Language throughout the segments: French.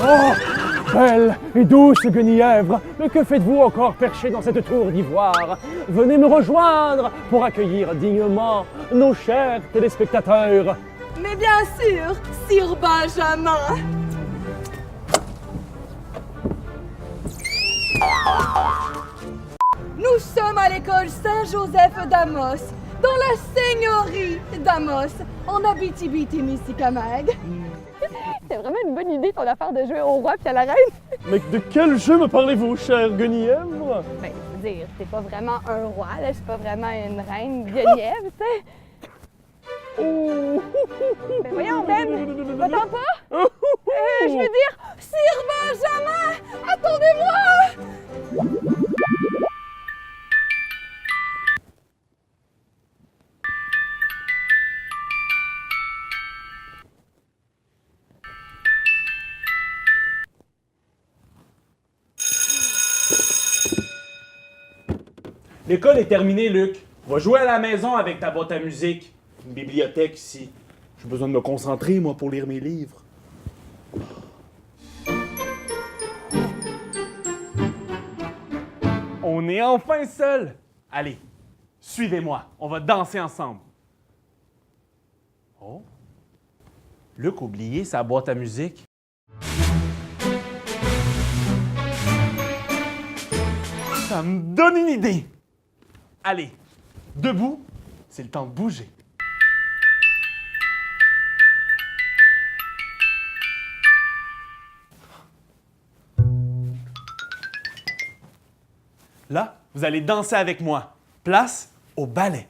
Oh, belle et douce Guenièvre, mais que faites-vous encore perché dans cette tour d'ivoire? Venez me rejoindre pour accueillir dignement nos chers téléspectateurs. Mais bien sûr, Sir Benjamin. Nous sommes à l'école Saint-Joseph d'Amos, dans la seigneurie d'Amos, en Abitibi-Témiscamingue. C'est vraiment une bonne idée ton affaire de jouer au roi puis à la reine. Mais de quel jeu me parlez-vous, chère Guenièvre? Ben, je veux dire, t'es pas vraiment un roi, là, je suis pas vraiment une reine Guenièvre, tu sais. Oh! Ben voyons, Ben, va-t'en pas? Je veux dire, Sir Benjamin, attendez-moi! L'école est terminée, Luc. Va jouer à la maison avec ta boîte à musique. Une bibliothèque ici. J'ai besoin de me concentrer, moi, pour lire mes livres. On est enfin seul. Allez, suivez-moi. On va danser ensemble. Oh. Luc a oublié sa boîte à musique. Ça me donne une idée. Allez, debout, c'est le temps de bouger. Là, vous allez danser avec moi. Place au ballet.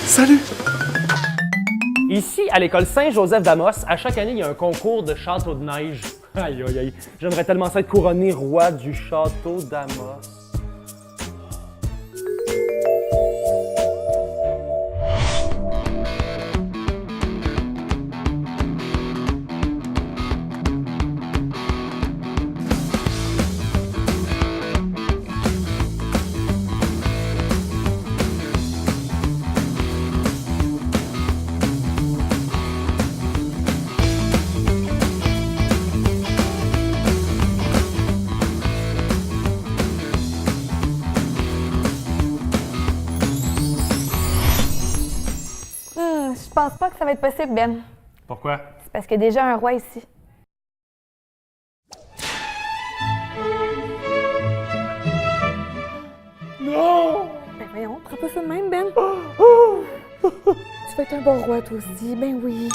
Salut! Ici, à l'école Saint-Joseph d'Amos, à chaque année, il y a un concours de château de neige. Aïe, aïe, aïe. J'aimerais tellement ça être couronné roi du château d'Amos. Je pense pas que ça va être possible, Ben. Pourquoi? C'est parce qu'il y a déjà un roi ici. Non! Ben voyons, prends pas ça de même, Ben. Tu vas être un bon roi, toi aussi. Ben oui.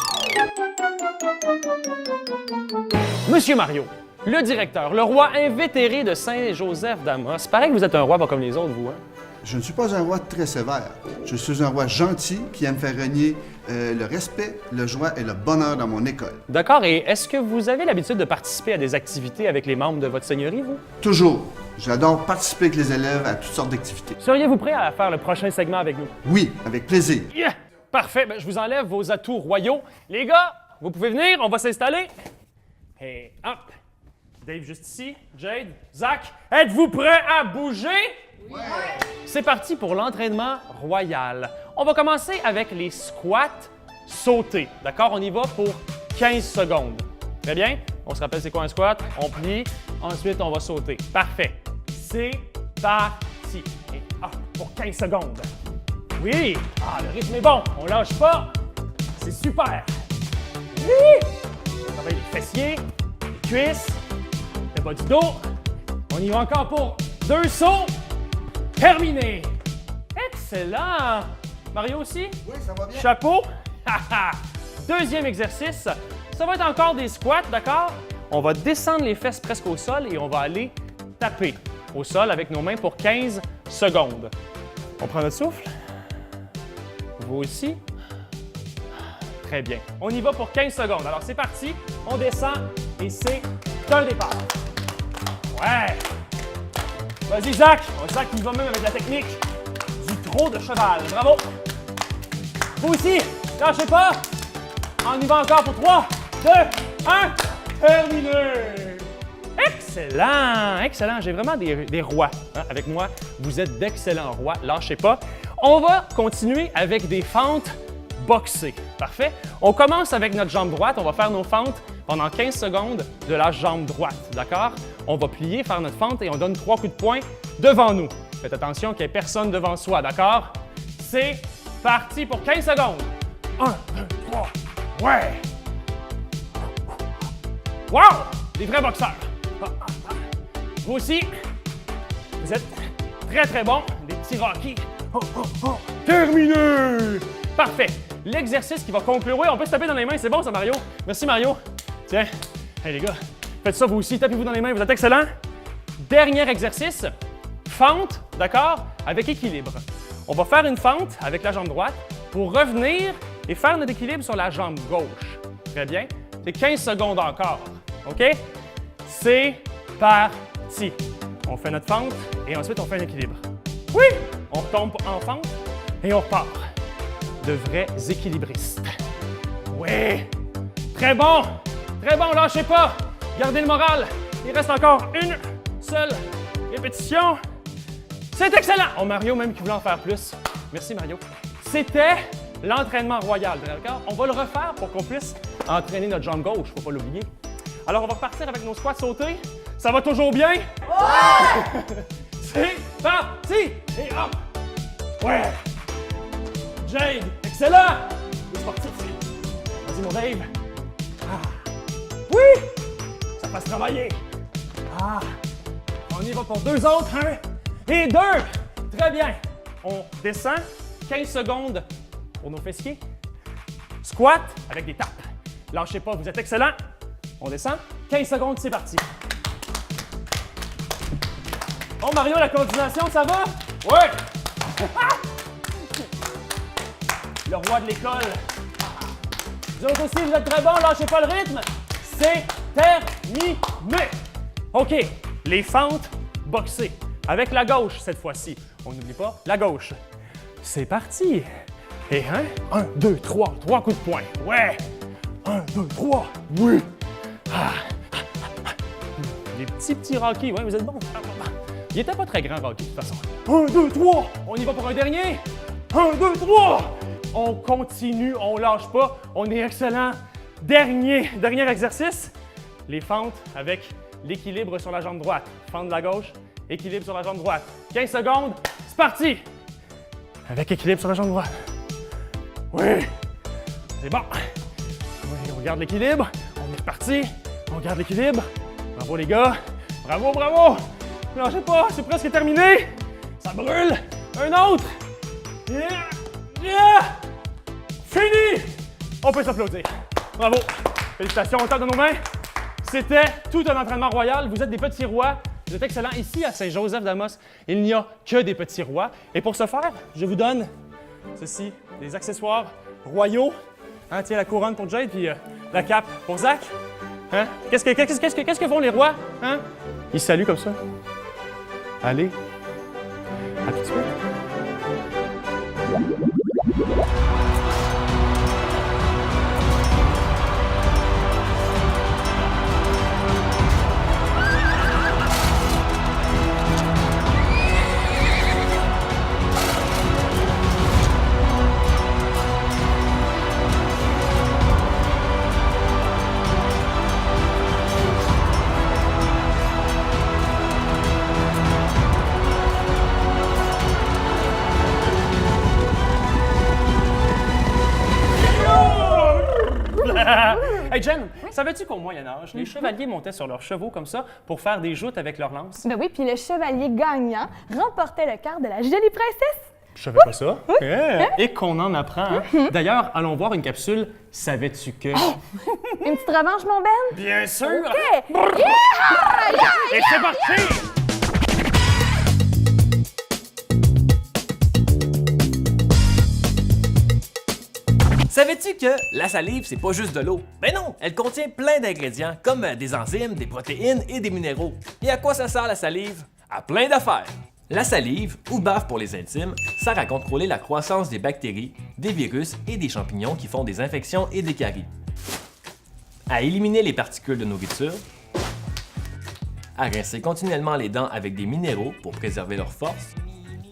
Monsieur Mario, le directeur, le roi invétéré de Saint-Joseph d'Amos. Paraît que vous êtes un roi pas comme les autres, vous, hein? Je ne suis pas un roi très sévère. Je suis un roi gentil qui aime faire régner le respect, la joie et le bonheur dans mon école. D'accord, et est-ce que vous avez l'habitude de participer à des activités avec les membres de votre seigneurie, vous? Toujours. J'adore participer avec les élèves à toutes sortes d'activités. Seriez-vous prêt à faire le prochain segment avec nous? Oui, avec plaisir. Yeah! Parfait, ben, je vous enlève vos atouts royaux. Les gars, vous pouvez venir, on va s'installer. Et hop! Dave juste ici, Jade, Zach, êtes-vous prêts à bouger? Oui! C'est parti pour l'entraînement royal. On va commencer avec les squats sautés. D'accord? On y va pour 15 secondes. Très bien? On se rappelle c'est quoi un squat? On plie, ensuite on va sauter. Parfait. C'est parti. Et hop, pour 15 secondes. Oui! Ah, le rythme est bon. On lâche pas. C'est super. Oui! On travaille les fessiers, les cuisses, le bas du dos. On y va encore pour 2 sauts. Terminé! Excellent! Mario aussi? Oui, ça va bien. Chapeau? Deuxième exercice. Ça va être encore des squats, d'accord? On va descendre les fesses presque au sol et on va aller taper au sol avec nos mains pour 15 secondes. On prend notre souffle. Vous aussi? Très bien. On y va pour 15 secondes. Alors, c'est parti. On descend et c'est un départ. Ouais! Vas-y, Zach! Zach, il va même avec la technique du trot de cheval. Bravo! Vous aussi, lâchez pas! On y va encore pour 3, 2, 1, terminé! Excellent! Excellent! J'ai vraiment des rois avec moi. Vous êtes d'excellents rois. Lâchez pas. On va continuer avec des fentes boxées. Parfait? On commence avec notre jambe droite. On va faire nos fentes pendant 15 secondes de la jambe droite. D'accord? On va plier, faire notre fente et on donne 3 coups de poing devant nous. Faites attention qu'il n'y ait personne devant soi. D'accord? C'est parti pour 15 secondes. 1, 2, 3. Ouais! Wow! Des vrais boxeurs. Vous aussi, vous êtes très, très bons. Des petits Rocky. Terminé! Parfait. L'exercice qui va conclure. Oui, on peut se taper dans les mains. C'est bon, ça, Mario? Merci, Mario. Tiens. Hey, les gars, faites ça vous aussi. Tapez-vous dans les mains. Vous êtes excellents. Dernier exercice. Fente, d'accord? Avec équilibre. On va faire une fente avec la jambe droite pour revenir et faire notre équilibre sur la jambe gauche. Très bien. C'est 15 secondes encore. OK? C'est parti. On fait notre fente et ensuite on fait un équilibre. Oui! On retombe en fente et on repart. De vrais équilibristes. Oui! Très bon! Très bon, lâchez pas! Gardez le moral. Il reste encore une seule répétition. C'est excellent! Oh, Mario, même qui voulait en faire plus. Merci, Mario. C'était l'entraînement royal, d'accord? On va le refaire pour qu'on puisse entraîner notre jambe gauche, faut pas l'oublier. Alors, on va repartir avec nos squats sautés. Ça va toujours bien? Ouais! C'est parti! Et hop! Ouais! Jade, excellent! Le sportif, vas-y, mon Dave. Ah. Oui! Ça passe travailler. Ah! On y va pour 2 autres. 1 et 2. Très bien. On descend. 15 secondes pour nos fessiers. Squat avec des tapes. Lâchez pas, vous êtes excellents. On descend. 15 secondes, c'est parti. Bon, Mario, la coordination, ça va? Ouais! Le roi de l'école. Vous autres aussi, vous êtes très bons, lâchez pas le rythme. C'est terminé. OK, les fentes boxées. Avec la gauche cette fois-ci. On n'oublie pas la gauche. C'est parti. Et 1, 2, 3. 3 coups de poing. Ouais. 1, 2, 3. Oui. Ah. Les petits Rocky. Ouais, vous êtes bons. Il était pas très grand, Rocky, de toute façon. 1, 2, 3. On y va pour un dernier. 1, 2, 3. On continue, on lâche pas. On est excellent. Dernier exercice. Les fentes avec l'équilibre sur la jambe droite. Fente de la gauche, équilibre sur la jambe droite. 15 secondes, c'est parti! Avec équilibre sur la jambe droite. Oui! C'est bon! Oui, On garde l'équilibre. On est reparti. On garde l'équilibre. Bravo les gars. Bravo, bravo. Ne lâchez pas, c'est presque terminé. Ça brûle. Un autre. Fini. On peut s'applaudir. Bravo. Félicitations, on tape dans nos mains. C'était tout un entraînement royal. Vous êtes des petits rois. Vous êtes excellents. Ici, à Saint-Joseph-d'Amos, il n'y a que des petits rois. Et pour ce faire, je vous donne ceci, des accessoires royaux. Hein, tiens, la couronne pour Jade, puis la cape pour Zach. Hein? Qu'est-ce que font les rois? Hein? Ils saluent comme ça. Allez. À tout de suite. Hey Jen, savais-tu qu'au Moyen-Âge, les chevaliers montaient sur leurs chevaux comme ça pour faire des joutes avec leurs lances? Ben oui, puis le chevalier gagnant remportait le quart de la jolie princesse. Je savais pas ça. Et qu'on en apprend. Hein? D'ailleurs, allons voir une capsule « Savais-tu que... Une petite revanche, mon Ben? Bien sûr! OK! Et c'est parti! Savais-tu que la salive, c'est pas juste de l'eau? Ben non, elle contient plein d'ingrédients, comme des enzymes, des protéines et des minéraux. Et à quoi ça sert la salive? À plein d'affaires! La salive, ou bave pour les intimes, sert à contrôler la croissance des bactéries, des virus et des champignons qui font des infections et des caries. À éliminer les particules de nourriture, à rincer continuellement les dents avec des minéraux pour préserver leur force,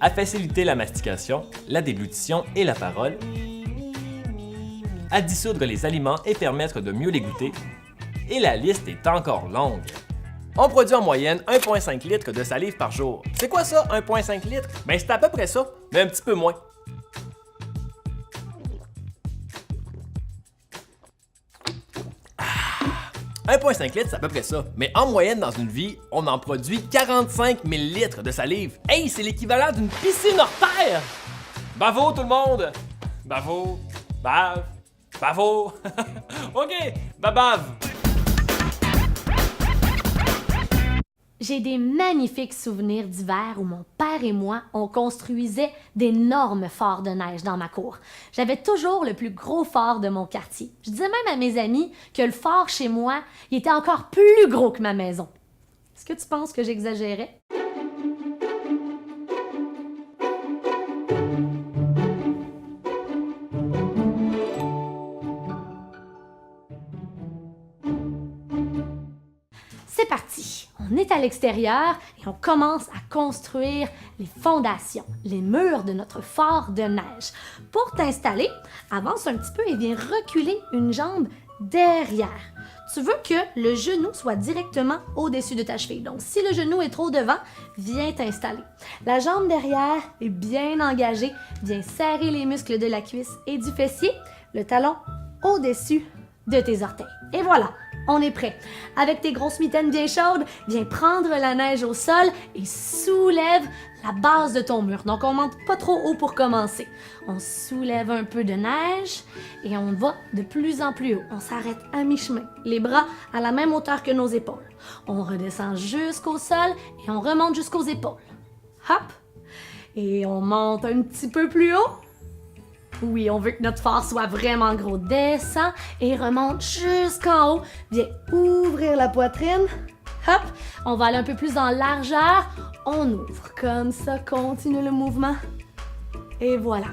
à faciliter la mastication, la déglutition et la parole, à dissoudre les aliments et permettre de mieux les goûter. Et la liste est encore longue. On produit en moyenne 1,5 litres de salive par jour. C'est quoi ça, 1,5 litres? Ben c'est à peu près ça, mais un petit peu moins. Ah, 1,5 litres, c'est à peu près ça. Mais en moyenne, dans une vie, on en produit 45 000 litres de salive. Hey, c'est l'équivalent d'une piscine hors terre! Bravo tout le monde! Bravo! Bave! Bravo! OK, babave! J'ai des magnifiques souvenirs d'hiver où mon père et moi, on construisait d'énormes forts de neige dans ma cour. J'avais toujours le plus gros fort de mon quartier. Je disais même à mes amis que le fort chez moi, il était encore plus gros que ma maison. Est-ce que tu penses que j'exagérais? C'est parti! On est à l'extérieur et on commence à construire les fondations, les murs de notre fort de neige. Pour t'installer, avance un petit peu et viens reculer une jambe derrière. Tu veux que le genou soit directement au-dessus de ta cheville. Donc, si le genou est trop devant, viens t'installer. La jambe derrière est bien engagée. Viens serrer les muscles de la cuisse et du fessier. Le talon au-dessus de tes orteils. Et voilà! On est prêt. Avec tes grosses mitaines bien chaudes, viens prendre la neige au sol et soulève la base de ton mur. Donc, on monte pas trop haut pour commencer. On soulève un peu de neige et on va de plus en plus haut. On s'arrête à mi-chemin, les bras à la même hauteur que nos épaules. On redescend jusqu'au sol et on remonte jusqu'aux épaules. Hop! Et on monte un petit peu plus haut. Oui, on veut que notre fort soit vraiment gros. Descend et remonte jusqu'en haut. Viens ouvrir la poitrine. Hop, on va aller un peu plus en largeur. On ouvre comme ça, continue le mouvement. Et voilà.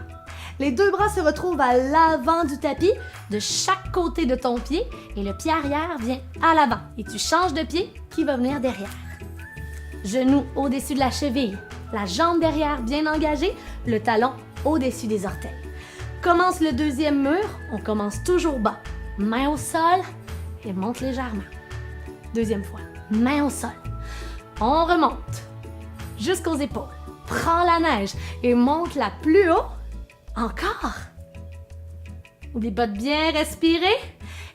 Les deux bras se retrouvent à l'avant du tapis, de chaque côté de ton pied, et le pied arrière vient à l'avant. Et tu changes de pied qui va venir derrière. Genou au-dessus de la cheville, la jambe derrière bien engagée, le talon au-dessus des orteils. Commence le deuxième mur, on commence toujours bas. Main au sol et monte légèrement. Deuxième fois, main au sol. On remonte jusqu'aux épaules. Prends la neige et monte-la plus haut. Encore. N'oublie pas de bien respirer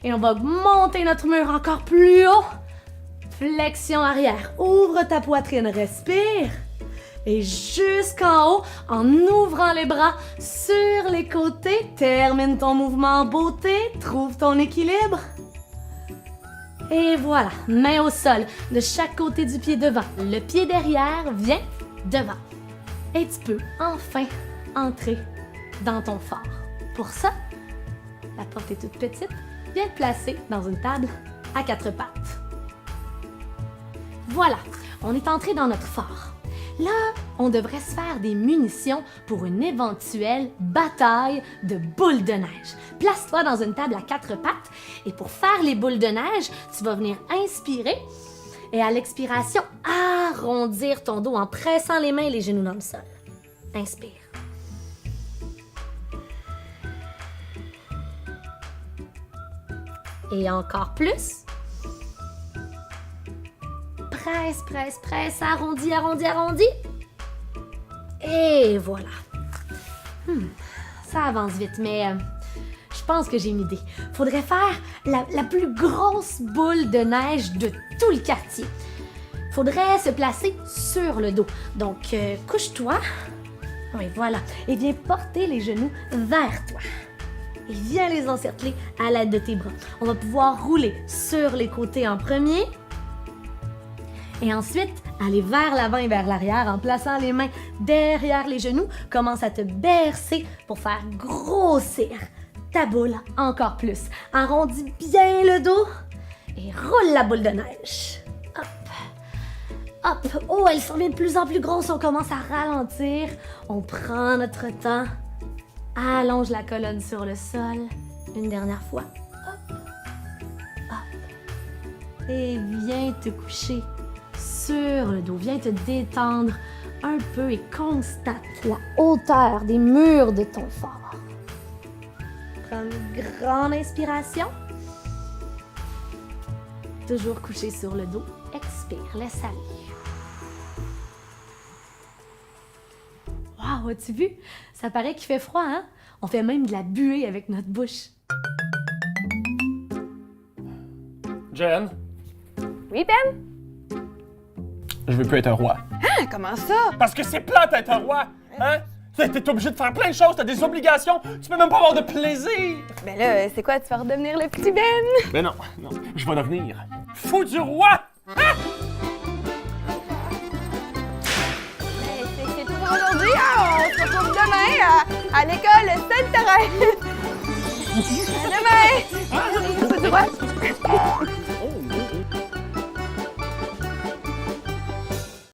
Et on va monter notre mur encore plus haut. Flexion arrière. Ouvre ta poitrine, respire. Et jusqu'en haut, en ouvrant les bras sur les côtés, termine ton mouvement en beauté, trouve ton équilibre. Et voilà, main au sol, de chaque côté du pied devant. Le pied derrière vient devant. Et tu peux enfin entrer dans ton fort. Pour ça, la porte est toute petite, viens te placer dans une table à 4 pattes. Voilà, on est entré dans notre fort. Là, on devrait se faire des munitions pour une éventuelle bataille de boules de neige. Place-toi dans une table à 4 pattes et pour faire les boules de neige, tu vas venir inspirer et à l'expiration, arrondir ton dos en pressant les mains et les genoux dans le sol. Inspire. Et encore plus. Presse, presse, presse, arrondi, arrondi, arrondi. Et voilà. Ça avance vite, mais je pense que j'ai une idée. Faudrait faire la plus grosse boule de neige de tout le quartier. Faudrait se placer sur le dos. Donc, couche-toi. Oui, voilà. Et viens porter les genoux vers toi. Et viens les encercler à l'aide de tes bras. On va pouvoir rouler sur les côtés en premier. Et ensuite, aller vers l'avant et vers l'arrière en plaçant les mains derrière les genoux. Commence à te bercer pour faire grossir ta boule encore plus. Arrondis bien le dos et roule la boule de neige. Hop, hop. Oh, elle s'en vient de plus en plus grosse. On commence à ralentir. On prend notre temps. Allonge la colonne sur le sol. Une dernière fois. Hop, hop. Et viens te coucher sur le dos. Viens te détendre un peu et constate la hauteur des murs de ton fort. Prends une grande inspiration. Toujours couché sur le dos. Expire, laisse aller. Wow, as-tu vu? Ça paraît qu'il fait froid, hein? On fait même de la buée avec notre bouche. Jen, Oui, Ben? je veux plus être un roi. Ah, comment ça? Parce que c'est plate d'être un roi, hein? T'es obligé de faire plein de choses, t'as des obligations, tu peux même pas avoir de plaisir. Ben là, c'est quoi, tu vas redevenir le petit Ben? Ben non, non, je vais devenir fou du roi! C'est tout pour aujourd'hui, hein? On se retrouve demain à l'école Sainte-Thérèse. À demain! Fou du roi! Oh,